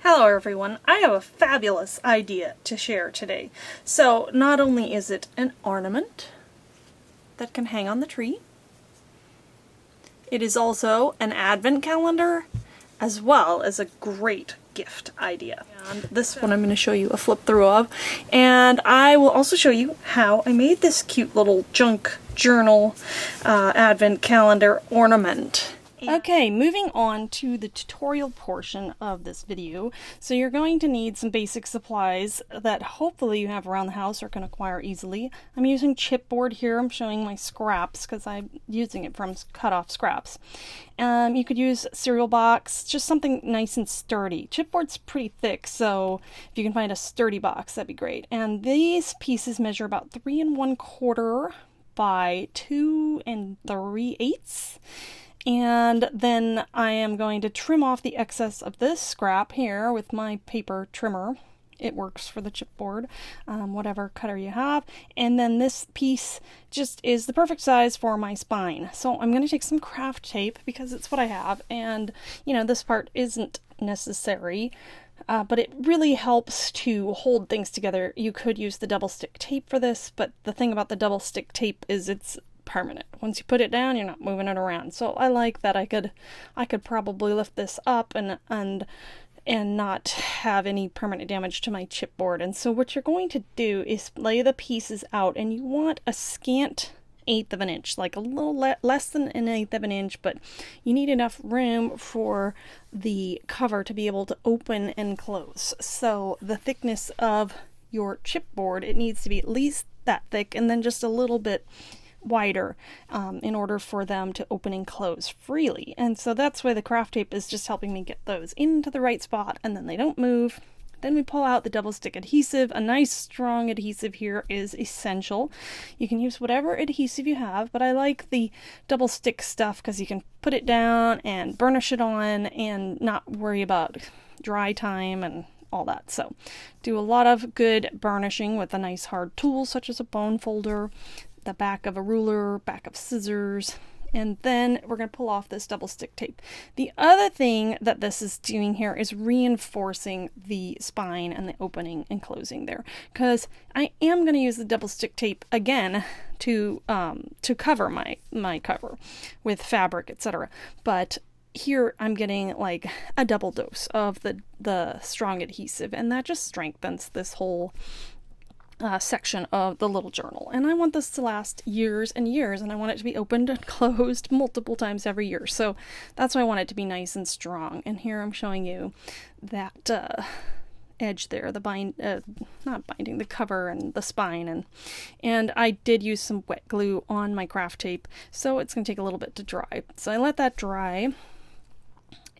Hello everyone, I have a fabulous idea to share today. So not only is it an ornament that can hang on the tree, it is also an advent calendar as well as a great gift idea. And this one I'm going to show you a flip through of, and I will also show you how I made this cute little junk journal advent calendar ornament. Okay, moving on to the tutorial portion of this video. So you're going to need some basic supplies that hopefully you have around the house or can acquire easily. I'm using chipboard here. I'm showing my scraps because I'm using it from cut off scraps. You could use cereal box, just something nice and sturdy. Chipboard's pretty thick, so if you can find a sturdy box, that'd be great. And these pieces measure about 3 1/4 by 2 3/8. And then I am going to trim off the excess of this scrap here with my paper trimmer. It works for the chipboard, whatever cutter you have. And then this piece just is the perfect size for my spine. So I'm going to take some craft tape because it's what I have. And, you know, this part isn't necessary, but it really helps to hold things together. You could use the double stick tape for this, but the thing about the double stick tape is it's permanent. Once you put it down, you're not moving it around. So I like that I could probably lift this up and not have any permanent damage to my chipboard. And so what you're going to do is lay the pieces out, and you want a scant 1/8 of an inch, like a little less than an 1/8 of an inch, but you need enough room for the cover to be able to open and close. So the thickness of your chipboard, it needs to be at least that thick and then just a little bit wider in order for them to open and close freely. And so that's why the craft tape is just helping me get those into the right spot, and then they don't move. Then we pull out the double stick adhesive. A nice strong adhesive here is essential. You can use whatever adhesive you have, but I like the double stick stuff because you can put it down and burnish it on and not worry about dry time and all that. So do a lot of good burnishing with a nice hard tool such as a bone folder, the back of a ruler, back of scissors, and then we're going to pull off this double stick tape. The other thing that this is doing here is reinforcing the spine and the opening and closing there, because I am going to use the double stick tape again to cover my cover with fabric, etc. But here I'm getting like a double dose of the strong adhesive, and that just strengthens this whole section of the little journal. And I want this to last years and years, and I want it to be opened and closed multiple times every year. So that's why I want it to be nice and strong. And here I'm showing you that edge there, the not binding, the cover and the spine, and I did use some wet glue on my craft tape, so it's going to take a little bit to dry. So I let that dry.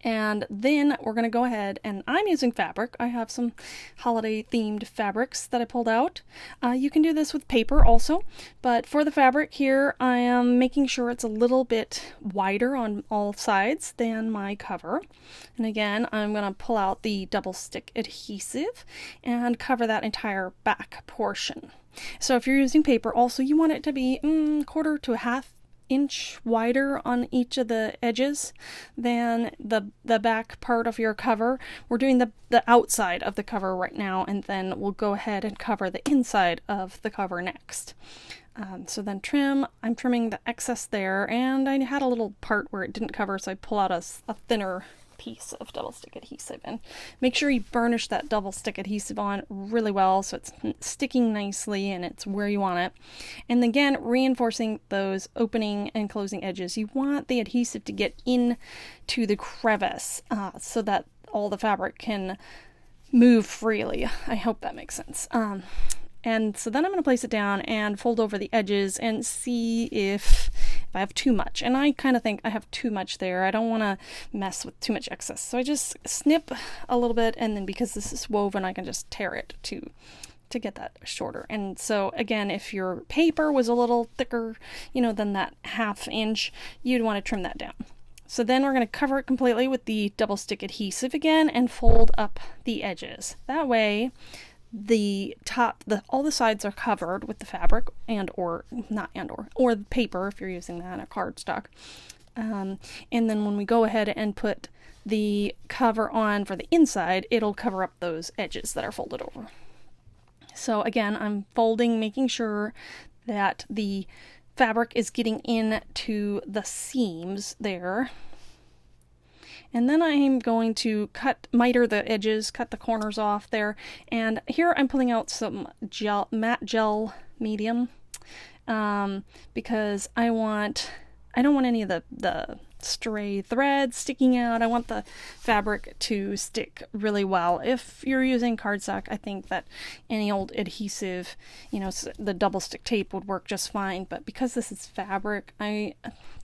And then we're going to go ahead, and I'm using fabric. I have some holiday themed fabrics that I pulled out. You can do this with paper also, but for the fabric here, I am making sure it's a little bit wider on all sides than my cover. And again, I'm going to pull out the double stick adhesive and cover that entire back portion. So if you're using paper also, you want it to be 1/4 to 1/2 inch wider on each of the edges than the back part of your cover. We're doing the outside of the cover right now, and then we'll go ahead and cover the inside of the cover next. So then I'm trimming the excess there, and I had a little part where it didn't cover, so I pull out a thinner piece of double stick adhesive, and make sure you burnish that double stick adhesive on really well so it's sticking nicely and it's where you want it. And again, reinforcing those opening and closing edges. You want the adhesive to get in to the crevice so that all the fabric can move freely. I hope that makes sense. And so then I'm going to place it down and fold over the edges and see if I have too much. And I kind of think I have too much there. I don't want to mess with too much excess. So I just snip a little bit, and then because this is woven, I can just tear it to get that shorter. And so again, if your paper was a little thicker, than that 1/2 inch, you'd want to trim that down. So then we're going to cover it completely with the double stick adhesive again and fold up the edges. That way all the sides are covered with the fabric or the paper if you're using that, or cardstock. And then when we go ahead and put the cover on for the inside, it'll cover up those edges that are folded over. So again, I'm folding, making sure that the fabric is getting into the seams there. And then I'm going to miter the edges, cut the corners off there. And here I'm pulling out some matte gel medium because I don't want any of the stray threads sticking out. I want the fabric to stick really well. If you're using cardstock, I think that any old adhesive, the double stick tape would work just fine. But because this is fabric, I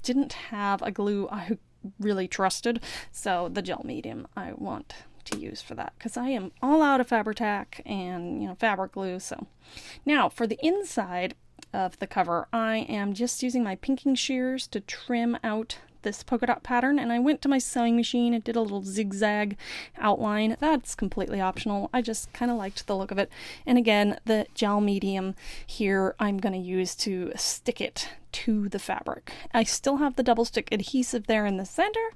didn't have a glue I really trusted, so the gel medium I want to use for that, because I am all out of Fabri-Tac and fabric glue. So now for the inside of the cover, I am just using my pinking shears to trim out this polka dot pattern, and I went to my sewing machine and did a little zigzag outline. That's completely optional. I just kind of liked the look of it. And again, the gel medium here I'm going to use to stick it to the fabric. I still have the double stick adhesive there in the center,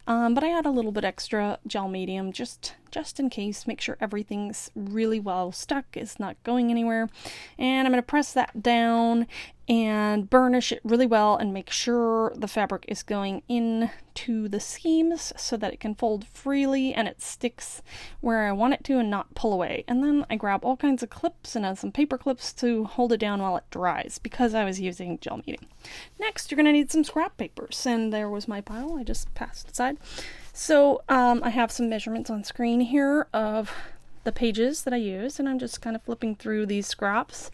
but I add a little bit extra gel medium just in case. Make sure everything's really well stuck, it's not going anywhere. And I'm going to press that down and burnish it really well and make sure the fabric is going into the seams so that it can fold freely and it sticks where I want it to and not pull away. And then I grab all kinds of clips and some paper clips to hold it down while it dries, because I was using gel medium. Next, you're going to need some scrap papers, and there was my pile I just passed aside. So I have some measurements on screen here of the pages that I use, and I'm just kind of flipping through these scraps.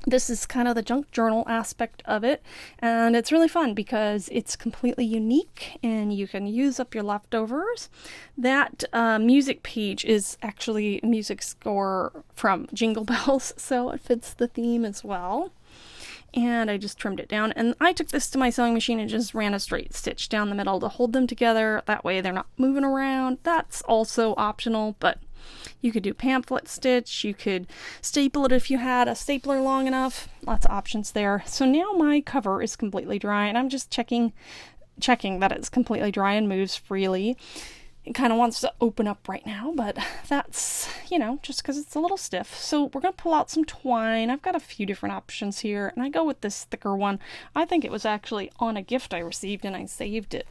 This is kind of the junk journal aspect of it, and it's really fun because it's completely unique and you can use up your leftovers. That music page is actually a music score from Jingle Bells, so it fits the theme as well. And I just trimmed it down, and I took this to my sewing machine and just ran a straight stitch down the middle to hold them together. That way they're not moving around. That's also optional, but you could do pamphlet stitch, you could staple it if you had a stapler long enough. Lots of options there. So now my cover is completely dry, and I'm just checking that it's completely dry and moves freely. It kind of wants to open up right now, but that's, just because it's a little stiff. So we're going to pull out some twine. I've got a few different options here, and I go with this thicker one. I think it was actually on a gift I received, and I saved it.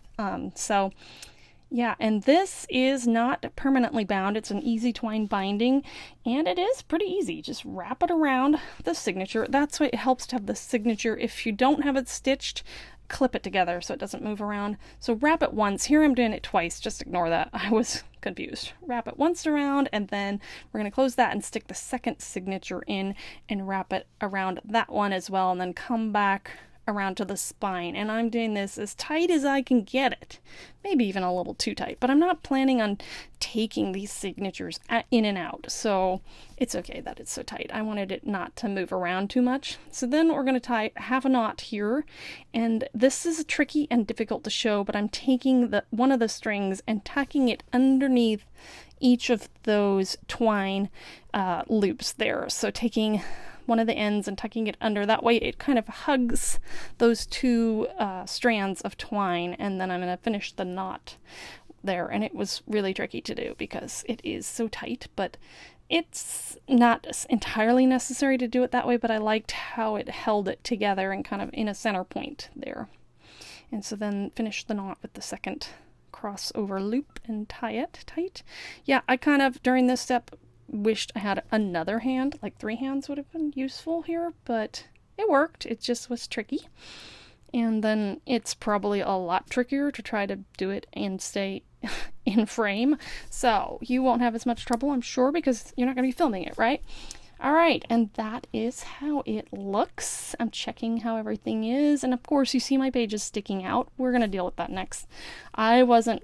Yeah, and this is not permanently bound. It's an easy twine binding, and it is pretty easy. Just wrap it around the signature. That's why it helps to have the signature. If you don't have it stitched, clip it together so it doesn't move around. So wrap it once. Here I'm doing it twice. Just ignore that. I was confused. Wrap it once around, and then we're going to close that and stick the second signature in and wrap it around that one as well, and then come back around to the spine. And I'm doing this as tight as I can get it, maybe even a little too tight, but I'm not planning on taking these signatures in and out, so it's okay that it's so tight. I wanted it not to move around too much. So then we're going to tie half a knot here, and this is tricky and difficult to show, but I'm taking one of the strings and tucking it underneath each of those twine loops there. So taking one of the ends and tucking it under. That way it kind of hugs those two strands of twine, and then I'm going to finish the knot there. And it was really tricky to do because it is so tight, but it's not entirely necessary to do it that way, but I liked how it held it together and kind of in a center point there. And so then finish the knot with the second crossover loop and tie it tight. Yeah, I kind of, during this step, wished I had another hand, like 3 hands would have been useful here, but it worked. It just was tricky. And then it's probably a lot trickier to try to do it and stay in frame. So you won't have as much trouble, I'm sure, because you're not going to be filming it, right? All right, and that is how it looks. I'm checking how everything is. And of course, you see my pages sticking out. We're going to deal with that next. I wasn't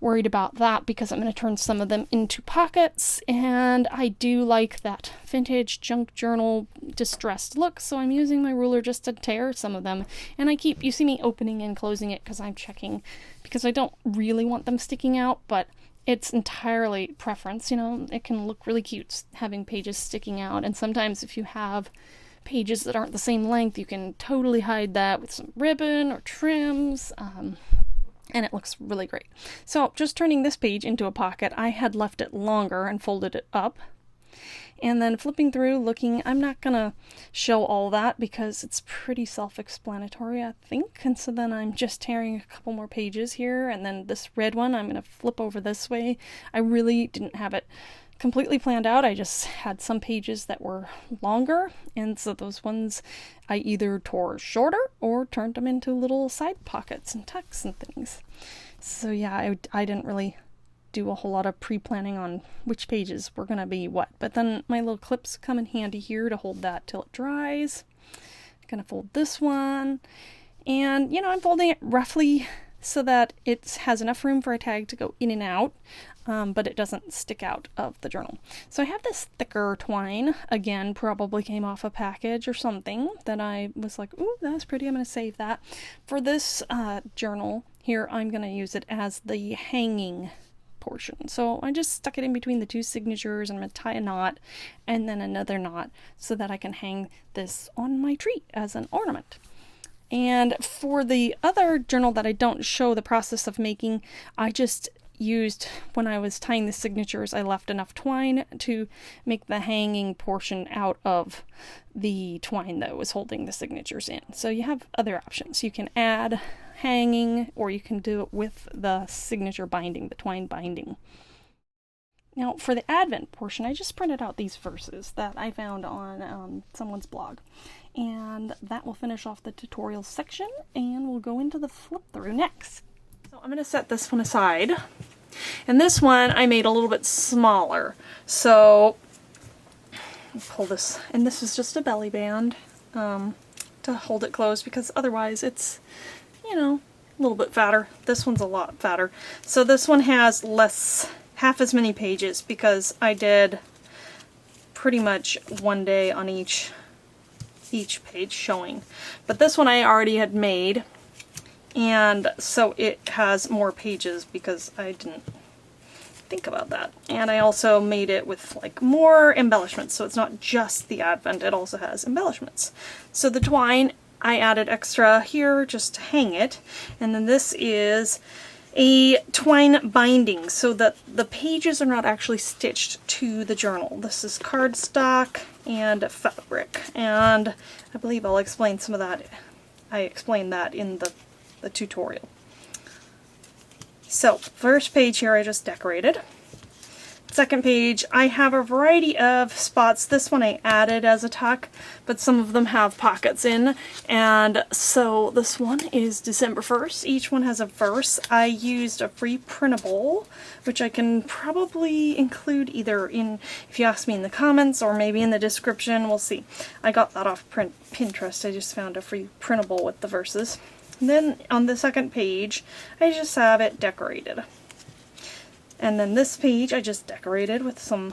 worried about that because I'm going to turn some of them into pockets, and I do like that vintage junk journal distressed look, so I'm using my ruler just to tear some of them. And you see me opening and closing it because I'm checking, because I don't really want them sticking out, but it's entirely preference. It can look really cute having pages sticking out, and sometimes if you have pages that aren't the same length, you can totally hide that with some ribbon or trims. and it looks really great. So just turning this page into a pocket, I had left it longer and folded it up. And then flipping through, looking, I'm not gonna show all that because it's pretty self-explanatory, I think. And so then I'm just tearing a couple more pages here, and then this red one, I'm gonna flip over this way. I really didn't have it completely planned out. I just had some pages that were longer, and so those ones I either tore shorter or turned them into little side pockets and tucks and things. So yeah, I didn't really do a whole lot of pre-planning on which pages were going to be what. But then my little clips come in handy here to hold that till it dries. I'm going to fold this one. And, you know, I'm folding it roughly so that it has enough room for a tag to go in and out, but it doesn't stick out of the journal. So I have this thicker twine. Again, probably came off a package or something that I was like, ooh, that's pretty. I'm going to save that. For this journal here, I'm going to use it as the hanging portion. So I just stuck it in between the two signatures, and I'm going to tie a knot and then another knot so that I can hang this on my tree as an ornament. And for the other journal that I don't show the process of making, I just used, when I was tying the signatures, I left enough twine to make the hanging portion out of the twine that was holding the signatures in. So you have other options. You can add hanging, or you can do it with the signature binding, the twine binding. Now for the Advent portion, I just printed out these verses that I found on someone's blog. And that will finish off the tutorial section, and we'll go into the flip through next. So I'm going to set this one aside. And this one I made a little bit smaller. So I'll pull this, and this is just a belly band to hold it closed, because otherwise it's, you know, a little bit fatter. This one's a lot fatter. So this one has half as many pages, because I did pretty much one day on each page showing. But this one I already had made, and so it has more pages because I didn't think about that. And I also made it with like more embellishments, so it's not just the Advent, it also has embellishments. So the twine, I added extra here just to hang it, and then this is a twine binding so that the pages are not actually stitched to the journal. This is cardstock and fabric, and I believe I'll explain some of that. I explained that in the tutorial. So first page here I just decorated. Second page, I have a variety of spots. This one I added as a tuck, but some of them have pockets in. And so this one is December 1st. Each one has a verse. I used a free printable, which I can probably include either in, if you ask me, in the comments or maybe in the description. We'll see. I got that off Pinterest. I just found a free printable with the verses. And then on the second page, I just have it decorated. And then this page I just decorated with some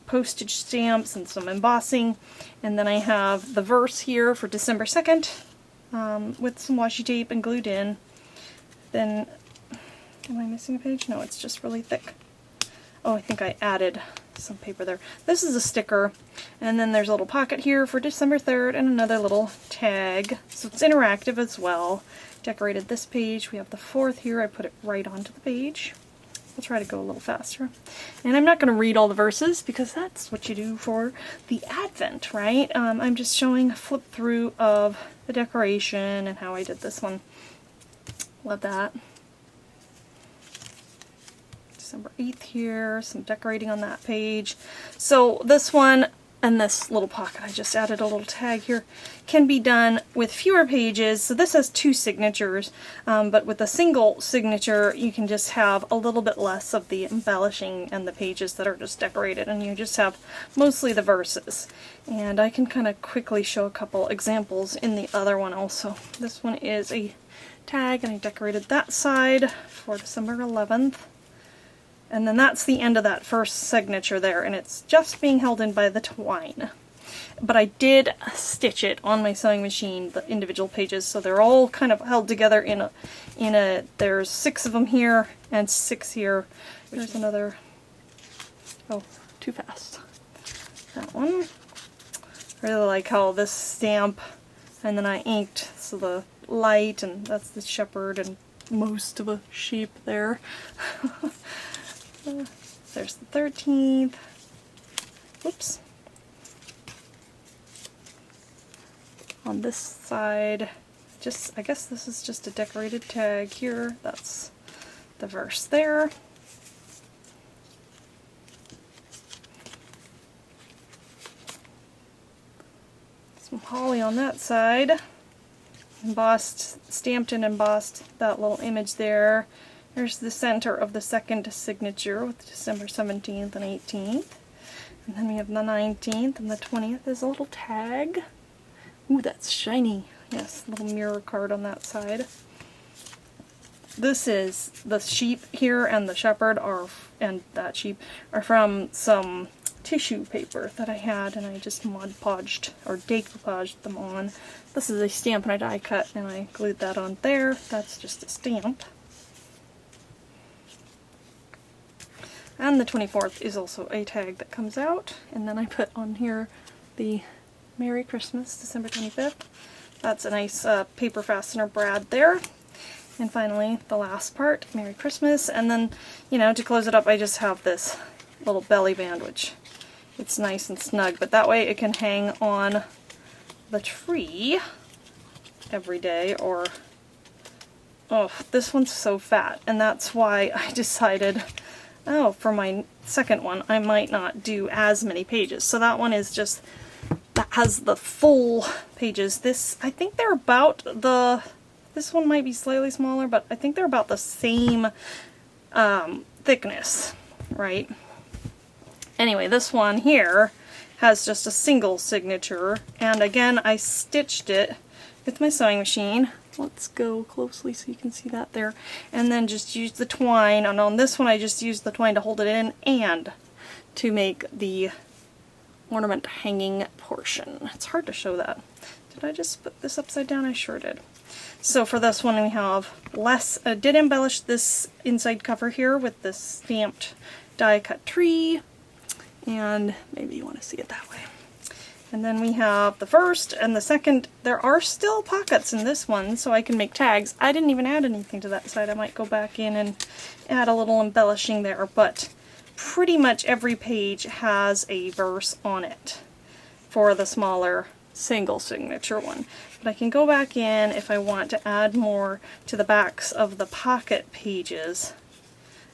postage stamps and some embossing. And then I have the verse here for December 2nd with some washi tape and glued in. Then, am I missing a page? No, it's just really thick. Oh, I think I added some paper there. This is a sticker. And then there's a little pocket here for December 3rd and another little tag. So it's interactive as well. Decorated this page. We have the 4th here. I put it right onto the page. I'll try to go a little faster. And I'm not going to read all the verses because that's what you do for the Advent, right? I'm just showing a flip through of the decoration and how I did this one. Love that. December 8th here, some decorating on that page. So this one and this little pocket, I just added a little tag here, can be done with fewer pages. So this has 2 signatures, but with a single signature you can just have a little bit less of the embellishing and the pages that are just decorated, and you just have mostly the verses. And I can kind of quickly show a couple examples in the other one also. This one is a tag, and I decorated that side for December 11th. And then that's the end of that first signature there, and it's just being held in by the twine. But I did stitch it on my sewing machine, the individual pages, so they're all kind of held together in a there's 6 of them here and 6 here. There's another, oh, too fast. That one. I really like how this stamp, and then I inked, so the light, and that's the shepherd, and most of a sheep there. There's the 13th. Whoops. On this side, I guess this is just a decorated tag here. That's the verse there. Some holly on that side. Embossed, stamped and embossed that little image there. There's the center of the second signature with December 17th and 18th. And then we have the 19th and the 20th is a little tag. Ooh, that's shiny. Yes, little mirror card on that side. This is the sheep here and the shepherd and that sheep are from some tissue paper that I had, and I just Mod Podged or decoupaged them on. This is a stamp and a die cut, and I glued that on there. That's just a stamp. And the 24th is also a tag that comes out, and then I put on here the Merry Christmas, December 25th. That's a nice paper fastener brad there. And finally, the last part, Merry Christmas. And then, you know, to close it up, I just have this little belly band, which it's nice and snug, but that way it can hang on the tree every day. Or, oh, this one's so fat, and that's why I decided, oh, for my second one, I might not do as many pages. So that one is just, that has the full pages. This, I think they're about this one might be slightly smaller, but I think they're about the same thickness, right? Anyway, this one here has just a single signature, and again, I stitched it with my sewing machine. Let's go closely so you can see that there. And then just use the twine, and on this one I just used the twine to hold it in and to make the ornament hanging portion. It's hard to show that. Did I just put this upside down? I sure did. So for this one we have did embellish this inside cover here with this stamped die cut tree, and maybe you want to see it that way. And then we have the first and the second. There are still pockets in this one, so I can make tags. I didn't even add anything to that side. I might go back in and add a little embellishing there, but pretty much every page has a verse on it for the smaller single signature one. But I can go back in if I want to add more to the backs of the pocket pages.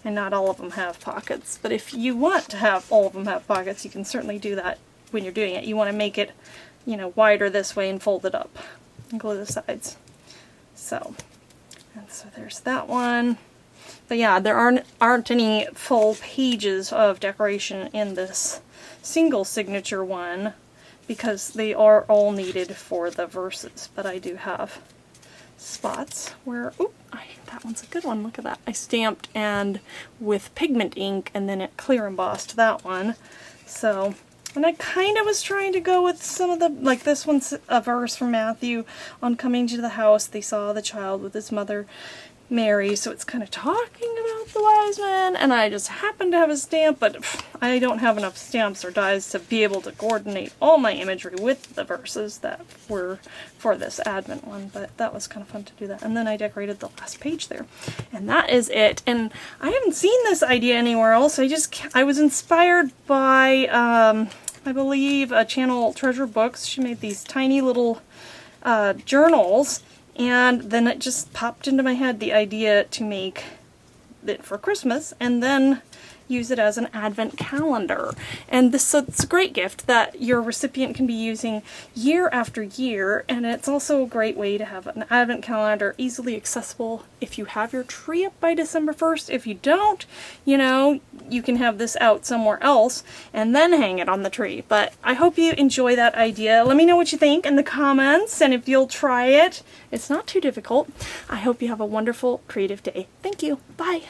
And not all of them have pockets, but if you want to have all of them have pockets, you can certainly do that when you're doing it. You want to make it, you know, wider this way and fold it up and glue the sides. So there's that one. But yeah, there aren't any full pages of decoration in this single signature one, because they are all needed for the verses. But I do have spots where, oop, that one's a good one, look at that. I stamped and with pigment ink, and then it clear embossed that one. So, and I kind of was trying to go with some of the, like this one's a verse from Matthew. On coming to the house, they saw the child with his mother Mary, so it's kind of talking about the wise men, and I just happen to have a stamp, but I don't have enough stamps or dies to be able to coordinate all my imagery with the verses that were for this Advent one, but that was kind of fun to do that. And then I decorated the last page there, and that is it. And I haven't seen this idea anywhere else. I was inspired by I believe Channel Treasure Books. She made these tiny little journals. And then it just popped into my head, the idea to make it for Christmas and then use it as an Advent calendar. And so it's a great gift that your recipient can be using year after year, and it's also a great way to have an Advent calendar easily accessible if you have your tree up by December 1st. If you don't, you know, you can have this out somewhere else and then hang it on the tree. But I hope you enjoy that idea. Let me know what you think in the comments, and if you'll try it. It's not too difficult. I hope you have a wonderful creative day. Thank you. Bye.